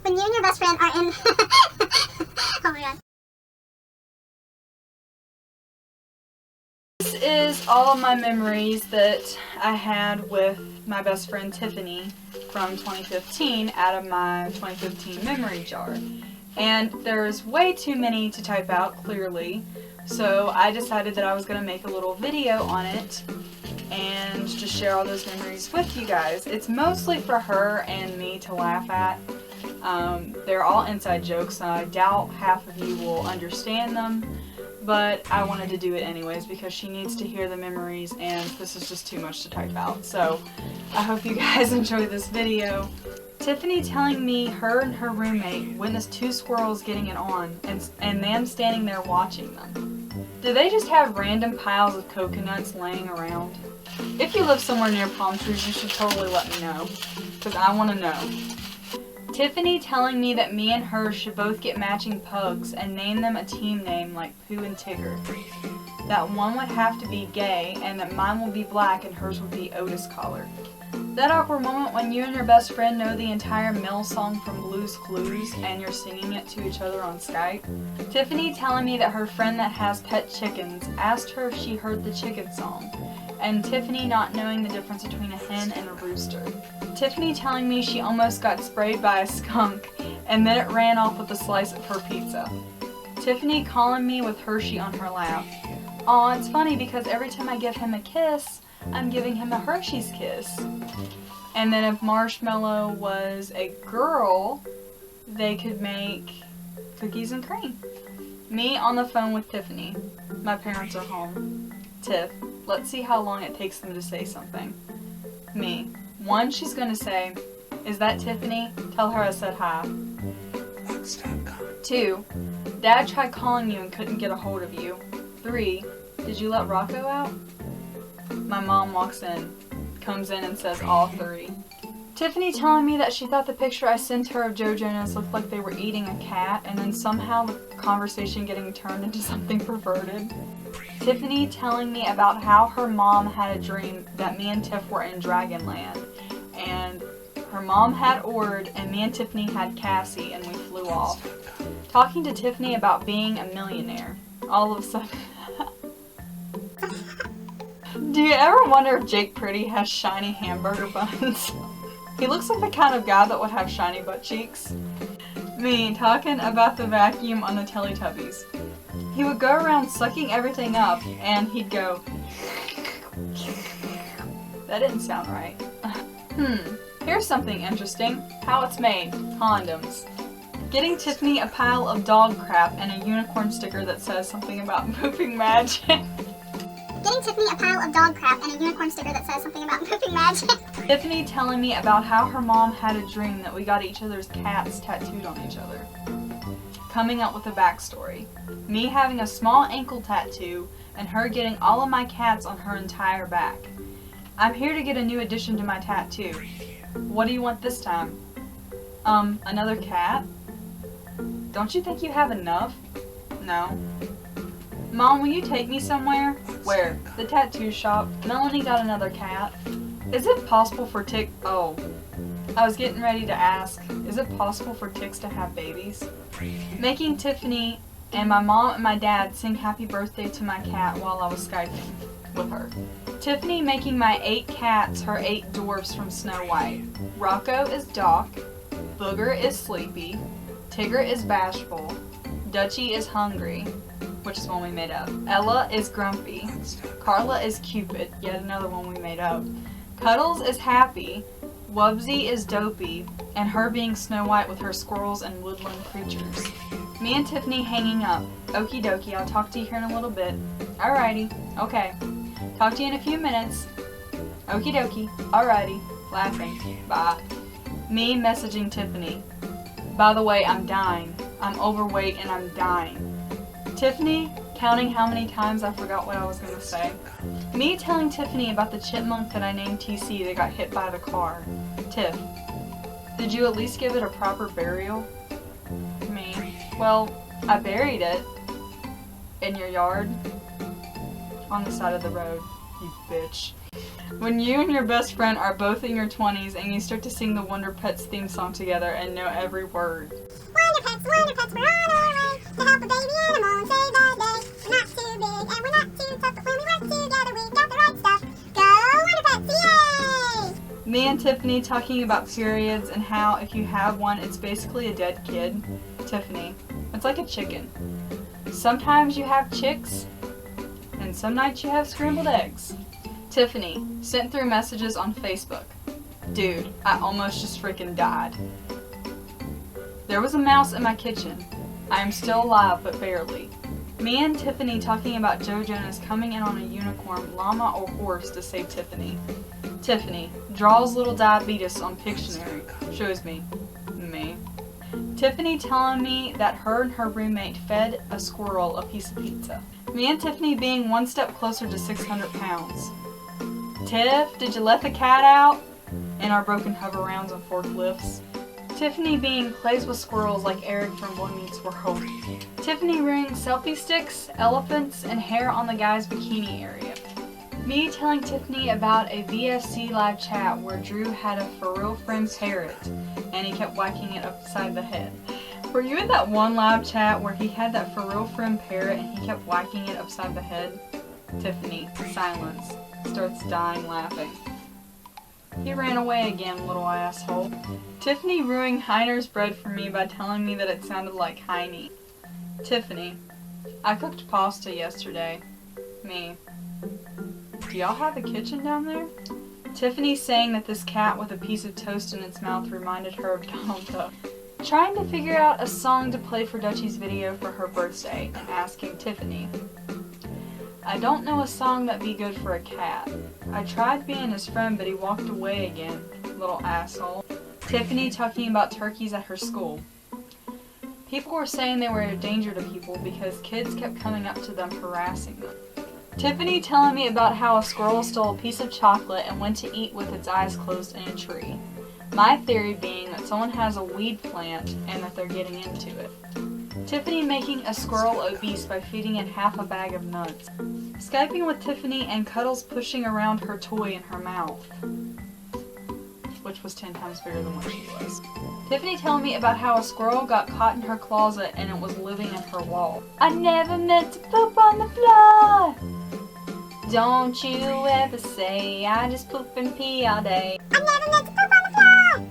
when you and your best friend are in... Oh my god. This is all of my memories that I had with my best friend Tiffany from 2015 out of my 2015 memory jar. And there's way too many to type out, clearly, so I decided that I was going to make a little video on it and just share all those memories with you guys. It's mostly for her and me to laugh at. They're all inside jokes, and I doubt half of you will understand them, but I wanted to do it anyways because she needs to hear the memories, and this is just too much to type out. So I hope you guys enjoy this video. Tiffany telling me her and her roommate witnessed two squirrels getting it on, and them standing there watching them. Do they just have random piles of coconuts laying around? If you live somewhere near palm trees, you should totally let me know, because I want to know. Tiffany telling me that me and her should both get matching pugs and name them a team name like Pooh and Tigger. That one would have to be gay, and that mine will be black and hers would be Otis collar. That awkward moment when you and your best friend know the entire Mel song from Blue's Clues and you're singing it to each other on Skype. Tiffany telling me that her friend that has pet chickens asked her if she heard the chicken song, and Tiffany not knowing the difference between a hen and a rooster. Tiffany telling me she almost got sprayed by a skunk and then it ran off with a slice of her pizza. Tiffany calling me with Hershey on her lap. Aw, it's funny because every time I give him a kiss, I'm giving him a Hershey's kiss. And then if Marshmallow was a girl, they could make cookies and cream. Me on the phone with Tiffany. My parents are home. Tiff, let's see how long it takes them to say something. Me. 1, she's gonna say, "Is that Tiffany? Tell her I said hi." 2, Dad tried calling you and couldn't get a hold of you. 3, did you let Rocco out? My mom walks in, comes in and says all 3. Tiffany telling me that she thought the picture I sent her of Joe Jonas looked like they were eating a cat, and then somehow the conversation getting turned into something perverted. Tiffany telling me about how her mom had a dream that me and Tiff were in Dragonland, and her mom had Ord, and me and Tiffany had Cassie, and we flew off. Talking to Tiffany about being a millionaire. All of a sudden... Do you ever wonder if Jake Pretty has shiny hamburger buns? He looks like the kind of guy that would have shiny butt cheeks. Me talking about the vacuum on the Teletubbies. He would go around sucking everything up, and he'd go... That didn't sound right. Here's something interesting. How it's made. Condoms. Getting Tiffany a pile of dog crap and a unicorn sticker that says something about pooping magic. Getting Tiffany a pile of dog crap and a unicorn sticker that says something about pooping magic. Tiffany telling me about how her mom had a dream that we got each other's cats tattooed on each other. Coming up with a backstory. Me having a small ankle tattoo and her getting all of my cats on her entire back. I'm here to get a new addition to my tattoo. What do you want this time? Another cat? Don't you think you have enough? No. Mom, will you take me somewhere? Where? The tattoo shop. Melanie got another cat. Is it possible for Oh, I was getting ready to ask, is it possible for ticks to have babies? Making Tiffany and my mom and my dad sing happy birthday to my cat while I was Skyping with her. Tiffany making my 8 cats her 8 dwarfs from Snow White. Rocco is Doc. Booger is sleepy. Tigger is bashful. Dutchie is hungry, which is one we made up. Ella is grumpy. Carla is Cupid, yet another one we made up. Cuddles is happy. Wubsy is dopey, and her being Snow White with her squirrels and woodland creatures. Me and Tiffany hanging up. Okie dokie, I'll talk to you here in a little bit. Alrighty, okay. Talk to you in a few minutes. Okie dokie, alrighty. Laughing. Bye. Me messaging Tiffany. By the way, I'm dying. I'm overweight and I'm dying. Tiffany counting how many times I forgot what I was gonna say. Me telling Tiffany about the chipmunk that I named TC that got hit by the car. Tiff, did you at least give it a proper burial? Me, well, I buried it. In your yard? On the side of the road, you bitch. When you and your best friend are both in your 20s and you start to sing the Wonder Pets theme song together and know every word. Wonder Pets, we're on our way to help a baby animal and save the day. We're not too big and we're not too tough, but when we work together, we got the right stuff. Go Wonder Pets, yay! Me and Tiffany talking about periods and how if you have one, it's basically a dead kid. Tiffany, it's like a chicken. Sometimes you have chicks, and some nights you have scrambled eggs. Tiffany, sent through messages on Facebook. Dude, I almost just freaking died. There was a mouse in my kitchen. I am still alive, but barely. Me and Tiffany talking about Joe Jonas coming in on a unicorn, llama, or horse to save Tiffany. Tiffany, draws little diabetes on Pictionary. Shows me. Me. Tiffany telling me that her and her roommate fed a squirrel a piece of pizza. Me and Tiffany being one step closer to 600 pounds. Tiff, did you let the cat out? In our broken hover rounds and forklifts. Tiffany being plays with squirrels like Eric from Boy Meets World. Tiffany wearing selfie sticks, elephants, and hair on the guy's bikini area. Me telling Tiffany about a VSC live chat where Drew had a for real friend parrot and he kept whacking it upside the head. Were you in that one live chat where he had that for real friend parrot and he kept whacking it upside the head? Tiffany, silence, starts dying laughing. He ran away again, little asshole. Tiffany ruining Heiner's bread for me by telling me that it sounded like Heine. Tiffany, I cooked pasta yesterday. Me, do y'all have a kitchen down there? Tiffany saying that this cat with a piece of toast in its mouth reminded her of Donald Duck. Trying to figure out a song to play for Dutchie's video for her birthday and asking Tiffany, I don't know a song that'd be good for a cat. I tried being his friend, but he walked away again, little asshole. Tiffany talking about turkeys at her school. People were saying they were a danger to people because kids kept coming up to them harassing them. Tiffany telling me about how a squirrel stole a piece of chocolate and went to eat with its eyes closed in a tree. My theory being that someone has a weed plant and that they're getting into it. Tiffany making a squirrel obese by feeding it half a bag of nuts. Skyping with Tiffany and Cuddles pushing around her toy in her mouth, which was 10 times bigger than what she was. Tiffany telling me about how a squirrel got caught in her closet and it was living in her wall. I never meant to poop on the floor. Don't you ever say I just poop and pee all day. I never meant to poop on the floor.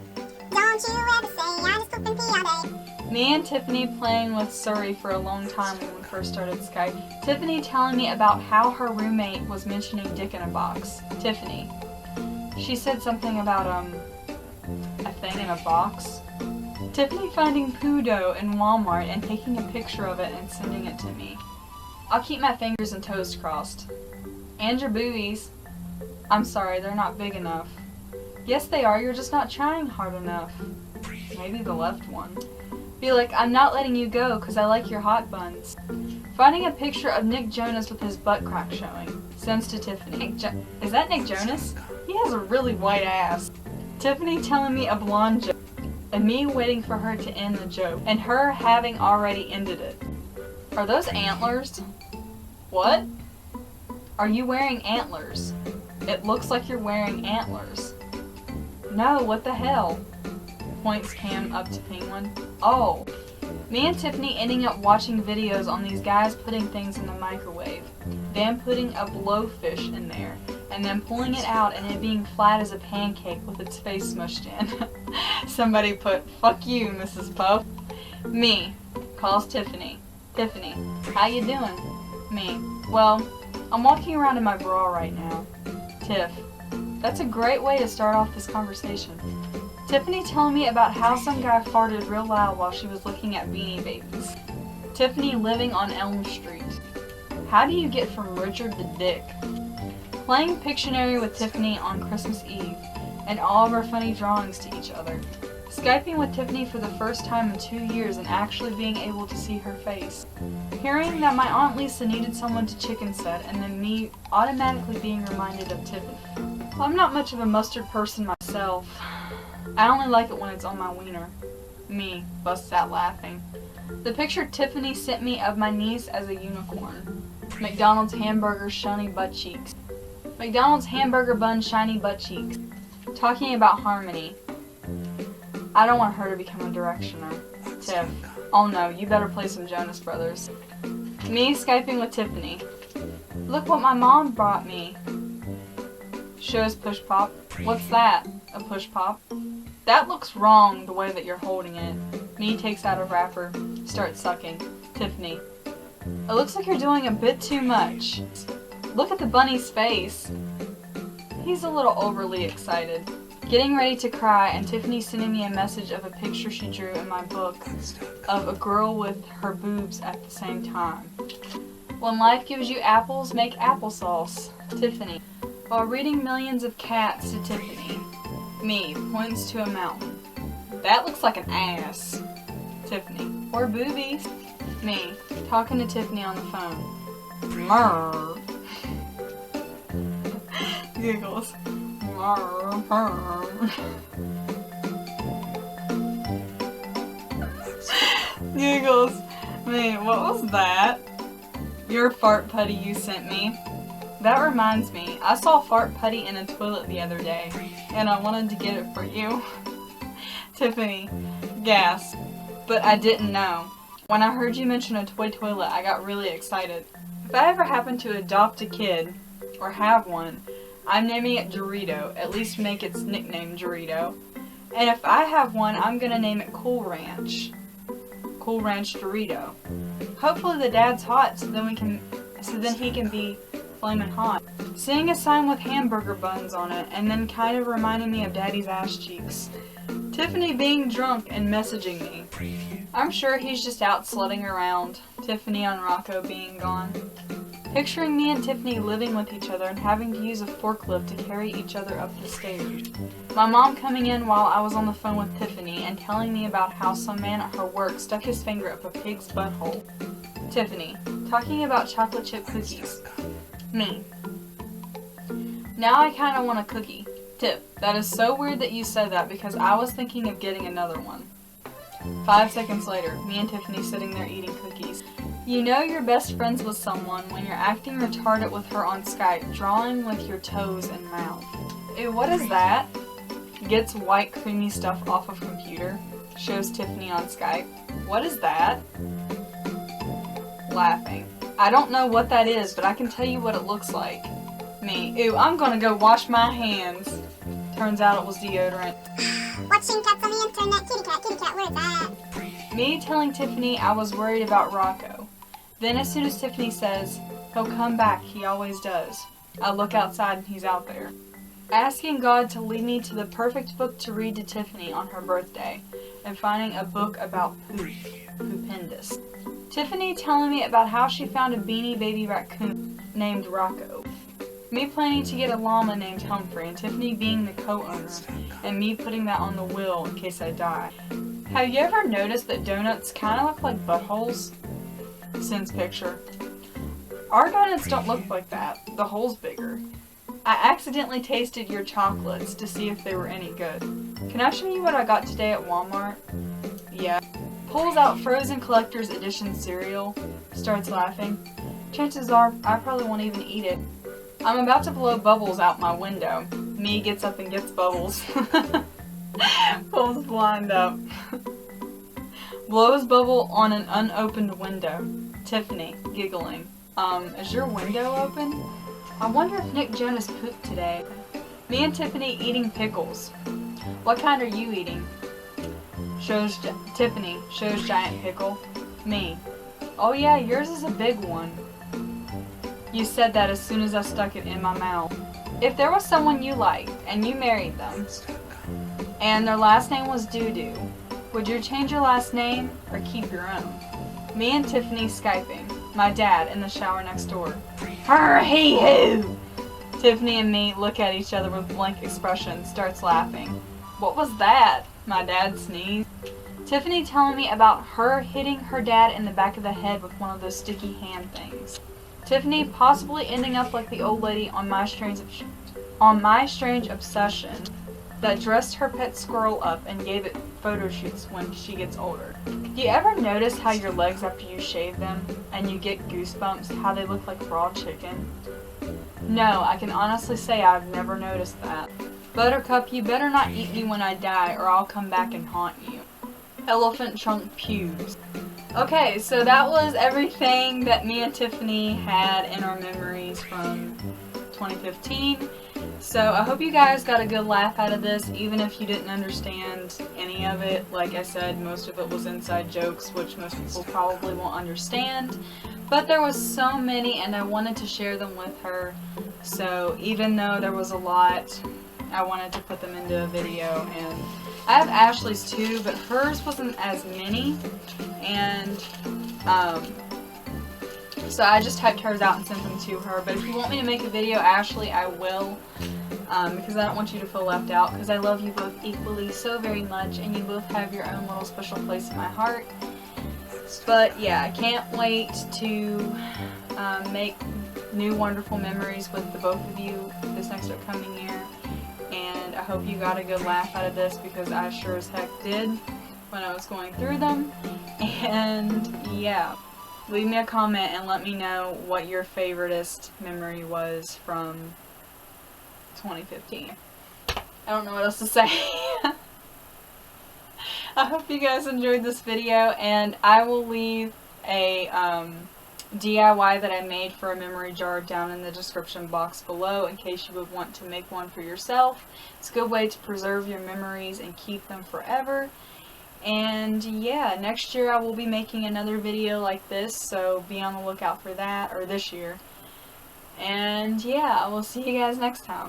Don't you ever say I just poop and pee all day. Me and Tiffany playing with Surrey for a long time when we first started Skype. Tiffany telling me about how her roommate was mentioning dick in a box. Tiffany. She said something about, a thing in a box. Tiffany finding poo dough in Walmart and taking a picture of it and sending it to me. I'll keep my fingers and toes crossed. And your boobies. I'm sorry, they're not big enough. Yes, they are, you're just not trying hard enough. Maybe the left one. Be like, I'm not letting you go because I like your hot buns. Finding a picture of Nick Jonas with his butt crack showing. Sends to Tiffany. Is that Nick Jonas? He has a really white ass. Tiffany telling me a blonde joke. And me waiting for her to end the joke. And her having already ended it. Are those antlers? What? Are you wearing antlers? It looks like you're wearing antlers. No, what the hell? Points cam up to Penguin. Oh. Me and Tiffany ending up watching videos on these guys putting things in the microwave. Then putting a blowfish in there. And then pulling it out and it being flat as a pancake with its face smushed in. Somebody put, fuck you, Mrs. Puff. Me. Calls Tiffany. Tiffany. How you doing? Me. Well, I'm walking around in my bra right now. Tiff. That's a great way to start off this conversation. Tiffany telling me about how some guy farted real loud while she was looking at Beanie Babies. Tiffany living on Elm Street. How do you get from Richard to Dick? Playing Pictionary with Tiffany on Christmas Eve, and all of our funny drawings to each other. Skyping with Tiffany for the first time in 2 years and actually being able to see her face. Hearing that my Aunt Lisa needed someone to chicken set, and then me automatically being reminded of Tiffany. I'm not much of a mustard person myself. I only like it when it's on my wiener. Me, busts out laughing. The picture Tiffany sent me of my niece as a unicorn. McDonald's hamburger shiny butt cheeks. McDonald's hamburger bun, shiny butt cheeks. Talking about harmony. I don't want her to become a directioner. Tiff. Oh no, you better play some Jonas Brothers. Me Skyping with Tiffany. Look what my mom brought me. Shows push pop. What's that? A push pop? That looks wrong the way that you're holding it. Me takes out a wrapper. Starts sucking. Tiffany. It looks like you're doing a bit too much. Look at the bunny's face. He's a little overly excited. Getting ready to cry, and Tiffany sending me a message of a picture she drew in my book of a girl with her boobs at the same time. When life gives you apples, make applesauce. Tiffany. While reading Millions of Cats to Tiffany. Me points to a mountain. That looks like an ass. Tiffany. Or boobies. Me talking to Tiffany on the phone. Murr. Giggles. Murr, murr. Giggles. Me, what was that? Your fart putty you sent me. That reminds me, I saw fart putty in a toilet the other day, and I wanted to get it for you. Tiffany. Gasp. But I didn't know. When I heard you mention a toy toilet, I got really excited. If I ever happen to adopt a kid, or have one, I'm naming it Dorito, at least make its nickname Dorito. And if I have one, I'm gonna name it Cool Ranch. Cool Ranch Dorito. Hopefully the dad's hot, so then he can be flamin' hot. Seeing a sign with hamburger buns on it, and then kind of reminding me of Daddy's ass cheeks. Tiffany being drunk and messaging me. I'm sure he's just out slutting around. Tiffany on Rocco being gone. Picturing me and Tiffany living with each other and having to use a forklift to carry each other up the stairs. My mom coming in while I was on the phone with Tiffany and telling me about how some man at her work stuck his finger up a pig's butthole. Tiffany. Talking about chocolate chip cookies. Me. Now I kinda want a cookie. Tiff. That is so weird that you said that because I was thinking of getting another one. 5 seconds later, me and Tiffany sitting there eating cookies. You know you're best friends with someone when you're acting retarded with her on Skype, drawing with your toes and mouth. Ew, what is that? Gets white creamy stuff off of computer. Shows Tiffany on Skype. What is that? Laughing. I don't know what that is, but I can tell you what it looks like. Me. Ew, I'm gonna go wash my hands. Turns out it was deodorant. Watching cats on the internet. Kitty cat, where's that? Me telling Tiffany I was worried about Rocco. Then as soon as Tiffany says, he'll come back, he always does. I look outside and he's out there. Asking God to lead me to the perfect book to read to Tiffany on her birthday. And finding a book about poop. Poopendous. Tiffany telling me about how she found a beanie baby raccoon named Rocco. Me planning to get a llama named Humphrey and Tiffany being the co-owner. And me putting that on the will in case I die. Have you ever noticed that donuts kind of look like buttholes? Sends picture. Our donuts don't look like that. The hole's bigger. I accidentally tasted your chocolates to see if they were any good. Can I show you what I got today at Walmart? Yeah. Pulls out frozen collector's edition cereal. Starts laughing. Chances are I probably won't even eat it. I'm about to blow bubbles out my window. Me gets up and gets bubbles. Pulls blind up. Blows bubble on an unopened window. Tiffany, giggling. Is your window open? I wonder if Nick Jonas pooped today. Me and Tiffany eating pickles. What kind are you eating? Tiffany shows giant pickle. Me. Oh yeah, yours is a big one. You said that as soon as I stuck it in my mouth. If there was someone you liked and you married them, and their last name was Doo-Doo, would you change your last name or keep your own? Me and Tiffany Skyping. My dad in the shower next door. Her hee hoo! Tiffany and me look at each other with blank expressions, starts laughing. What was that? My dad sneezed. Tiffany telling me about her hitting her dad in the back of the head with one of those sticky hand things. Tiffany possibly ending up like the old lady on My Strange Obsession that dressed her pet squirrel up and gave it photo shoots when she gets older. Do you ever notice how your legs after you shave them and you get goosebumps, how they look like raw chicken? No, I can honestly say I've never noticed that. Buttercup, you better not eat me when I die or I'll come back and haunt you. Elephant trunk pubes. Okay, so that was everything that me and Tiffany had in our memories from 2015. So I hope you guys got a good laugh out of this, even if you didn't understand any of it. Like I said, most of it was inside jokes, which most people probably won't understand. But there was so many, and I wanted to share them with her. So even though there was a lot, I wanted to put them into a video. And I have Ashley's too, but hers wasn't as many. And so I just typed hers out and sent them to her. But if you want me to make a video, Ashley, I will. Because I don't want you to feel left out. Because I love you both equally so very much. And you both have your own little special place in my heart. But yeah, I can't wait to make new wonderful memories with the both of you this next upcoming year. And I hope you got a good laugh out of this, because I sure as heck did when I was going through them. And yeah, leave me a comment and let me know what your favoriteest memory was from 2015. I don't know what else to say. I hope you guys enjoyed this video, and I will leave a DIY that I made for a memory jar down in the description box below in case you would want to make one for yourself. It's a good way to preserve your memories and keep them forever. And yeah, next year I will be making another video like this, so be on the lookout for that, or this year. And yeah, I will see you guys next time.